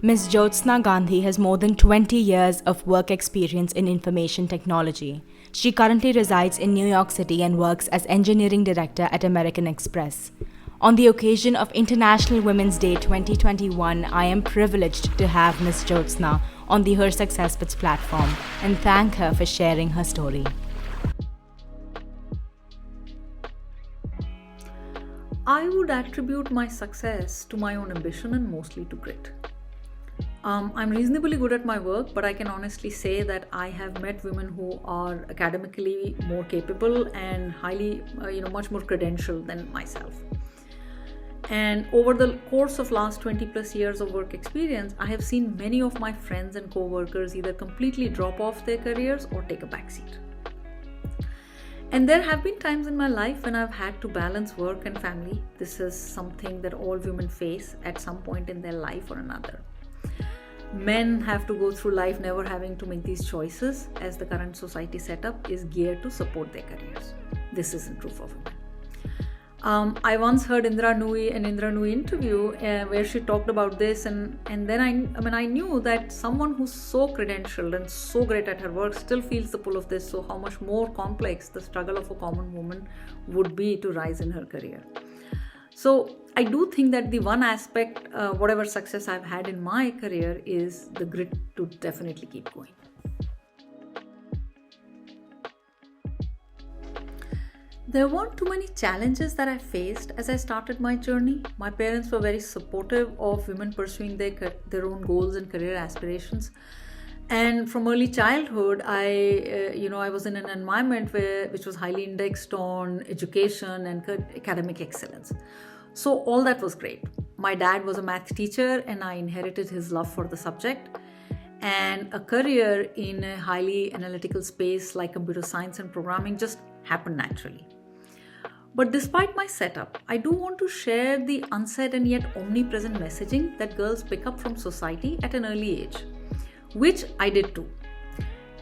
Ms. Jyotsna Gandhi has more than 20 years of work experience in information technology. She currently resides in New York City and works as engineering director at American Express. On the occasion of International Women's Day 2021, I am privileged to have Ms. Jyotsna on the Her Success Bits platform and thank her for sharing her story. I would attribute my success to my own ambition and mostly to grit. I'm reasonably good at my work, but I can honestly say that I have met women who are academically more capable and highly, much more credentialed than myself. And over the course of last 20 plus years of work experience, I have seen many of my friends and co-workers either completely drop off their careers or take a backseat. And there have been times in my life when I've had to balance work and family. This is something that all women face at some point in their life or another. Men have to go through life never having to make these choices, as the current society setup is geared to support their careers. This isn't true for women. I once heard an Indra Nooyi interview where she talked about this, and then I knew that someone who's so credentialed and so great at her work still feels the pull of this. So how much more complex the struggle of a common woman would be to rise in her career. So I do think that the one aspect, whatever success I've had in my career, is the grit to definitely keep going. There weren't too many challenges that I faced as I started my journey. My parents were very supportive of women pursuing their own goals and career aspirations. And from early childhood, I was in an environment which was highly indexed on education and academic excellence. So all that was great. My dad was a math teacher and I inherited his love for the subject. And a career in a highly analytical space like computer science and programming just happened naturally. But despite my setup, I do want to share the unsaid and yet omnipresent messaging that girls pick up from society at an early age, which I did too.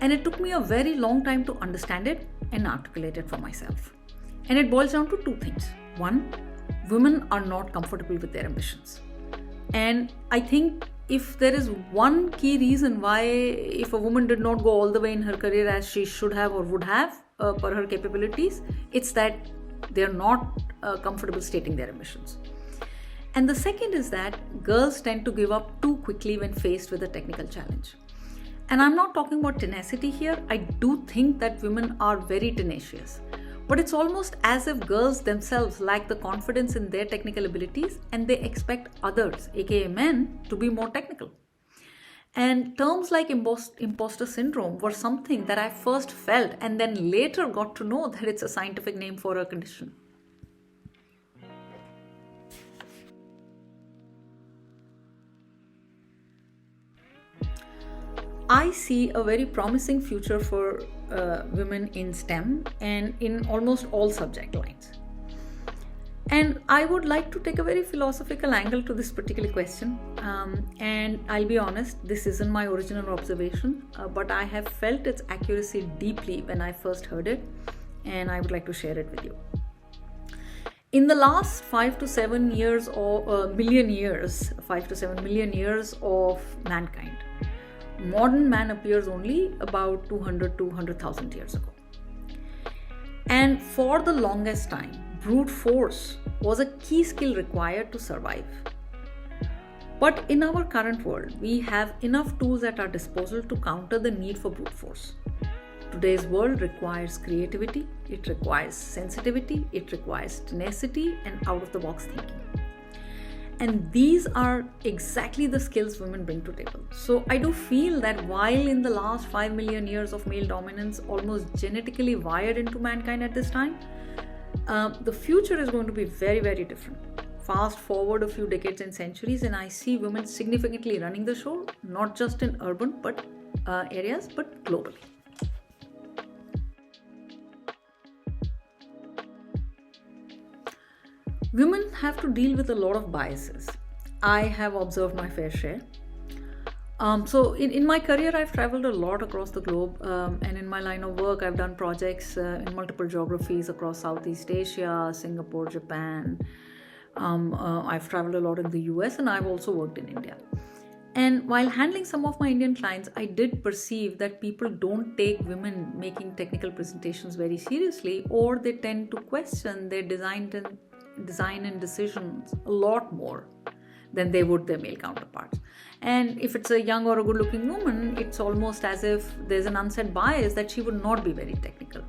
And it took me a very long time to understand it and articulate it for myself. And it boils down to two things. One, women are not comfortable with their ambitions. And I think if there is one key reason why, if a woman did not go all the way in her career as she should have or would have per her capabilities, it's that they're not comfortable stating their ambitions. And the second is that girls tend to give up too quickly when faced with a technical challenge. And I'm not talking about tenacity here. I do think that women are very tenacious. But it's almost as if girls themselves lack the confidence in their technical abilities and they expect others, aka men, to be more technical. And terms like imposter syndrome were something that I first felt and then later got to know that it's a scientific name for a condition. I see a very promising future for women in STEM and in almost all subject lines. And I would like to take a very philosophical angle to this particular question. And I'll be honest, this isn't my original observation, but I have felt its accuracy deeply when I first heard it, and I would like to share it with you. In the last 5 to 7 years or million years, 5 to 7 million years of mankind, modern man appears only about 200 to 100,000 years ago. And for the longest time, brute force was a key skill required to survive. But in our current world, we have enough tools at our disposal to counter the need for brute force. Today's world requires creativity, it requires sensitivity, it requires tenacity and out-of-the-box thinking. And these are exactly the skills women bring to the table. So I do feel that while in the last 5 million years of male dominance almost genetically wired into mankind at this time, the future is going to be very, very different. Fast forward a few decades and centuries, and I see women significantly running the show, not just in urban areas, but globally. Women have to deal with a lot of biases. I have observed my fair share. So in my career, I've traveled a lot across the globe, and in my line of work, I've done projects in multiple geographies across Southeast Asia, Singapore, Japan. I've traveled a lot in the US, and I've also worked in India. And while handling some of my Indian clients, I did perceive that people don't take women making technical presentations very seriously, or they tend to question their design and decisions a lot more than they would their male counterparts. And if it's a young or a good looking woman, it's almost as if there's an unsaid bias that she would not be very technical.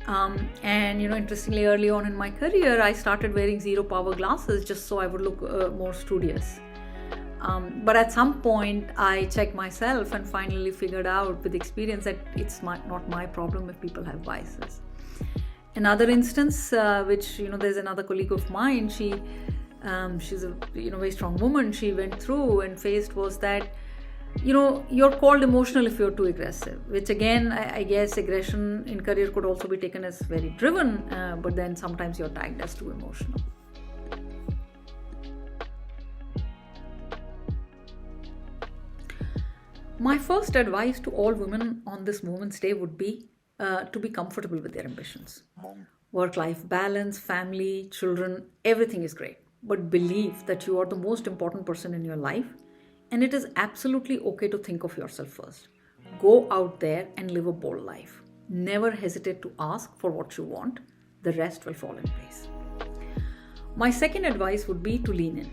And interestingly, early on in my career, I started wearing zero power glasses just so I would look more studious. But at some point, I checked myself and finally figured out with experience that it's not my problem if people have biases. Another instance, which there's another colleague of mine. She's a very strong woman. She went through and faced was that you're called emotional if you're too aggressive. Which again, I guess aggression in career could also be taken as very driven, but then sometimes you're tagged as too emotional. My first advice to all women on this Women's Day would be to be comfortable with their ambitions. Work-life balance, family, children, everything is great. But believe that you are the most important person in your life, and it is absolutely okay to think of yourself first. Go out there and live a bold life. Never hesitate to ask for what you want. The rest will fall in place. My second advice would be to lean in.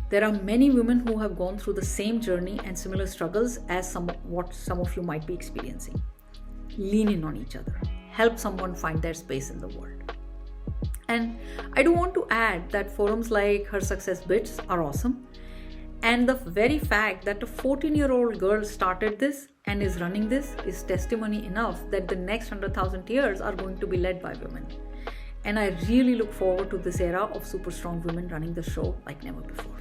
There are many women who have gone through the same journey and similar struggles as some of you might be experiencing. Lean in on each other. Help someone find their space in the world. And I do want to add that forums like Her Success Bits are awesome. And the very fact that a 14-year-old girl started this and is running this is testimony enough that the next 100,000 years are going to be led by women. And I really look forward to this era of super strong women running the show like never before.